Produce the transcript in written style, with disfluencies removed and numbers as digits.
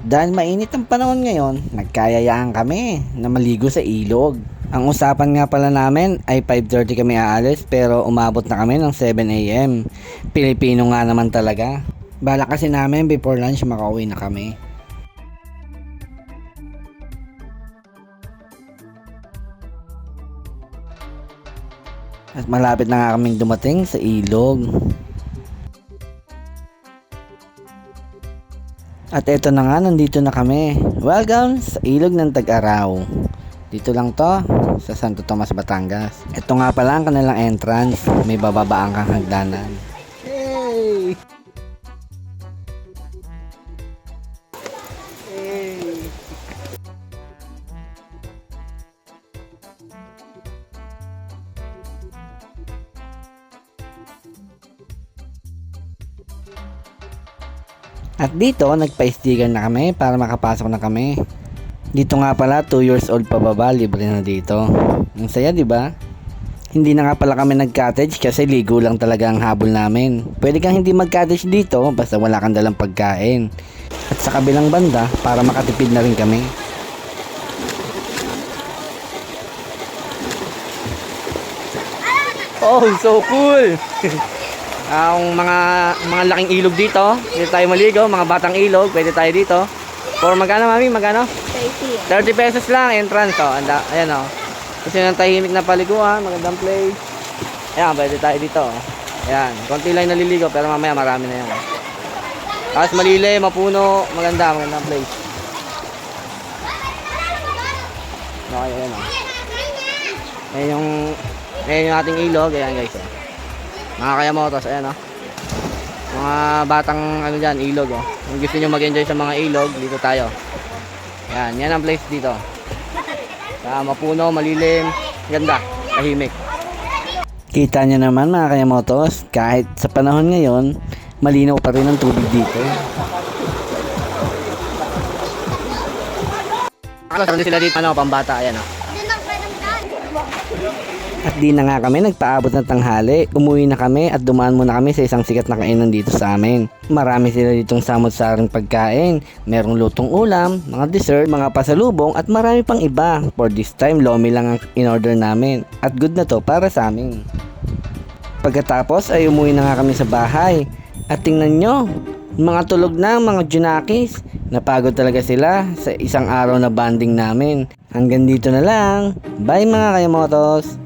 Dahil mainit ang panahon ngayon, nagkayayaan kami na maligo sa ilog. Ang usapan nga pala namin ay 5:30 kami aalis pero umabot na kami ng 7 AM. Pilipino nga naman talaga. Balak kasi namin before lunch makauwi na kami. At malapit na nga kaming dumating sa ilog. At eto na nga, nandito na kami. Welcome sa ilog ng Tag-Araw. Dito lang to, sa Santo Tomas, Batangas. Ito nga pala ang kanilang entrance. May bababaan kang hagdanan. Hey! Hey! At dito, nagpa-sticker na kami para makapasok na kami. Dito nga pala, 2 years old pababa, libre na dito. Ang saya, di ba? Hindi na nga pala kami nag-cottage kasi ligo lang talaga ang habol namin. Pwede kang hindi mag-cottage dito basta wala kang dalang pagkain. At sa kabilang banda, para makatipid na rin kami. Oh, so cool! Ang mga laking ilog dito tayo maligo, mga batang ilog, pwede tayo dito. For magkano, mami? Magkano? 30 pesos lang entrance. Oh, ayan oh. Kasi yung tahimik na paliguan, magandang place. Ayan, pwede tayo dito. Ayan, konti lang naliligo pero mamaya marami na yan. Tapos malilim, mapuno, magandang place. Okay, ayan oh. Ayan yung ating ilog, ayan guys oh. Mga kayamotos, ayan oh. Mga batang ano dyan, ilog oh. Kung gusto nyo mag-enjoy sa mga ilog, dito tayo. Yan ang place dito. Mapuno, malilim, ganda, tahimik. Kita nyo naman mga kayamotos, kahit sa panahon ngayon, malinaw pa rin ang tubig dito. Ano sila dito, pambata, ayan oh. At di na nga kami nagpaabot ng tanghali. Umuwi na kami at dumaan muna kami sa isang sikat na kainan dito sa amin. Marami sila ditong samot-saring pagkain. Merong lutong ulam, mga dessert, mga pasalubong at marami pang iba. For this time, lomi lang ang in-order namin. At good na to para sa amin. Pagkatapos ay umuwi na nga kami sa bahay. At tingnan nyo, mga tulog na mga junakis. Napagod talaga sila sa isang araw na banding namin. Hanggang dito na lang. Bye mga kayamotos!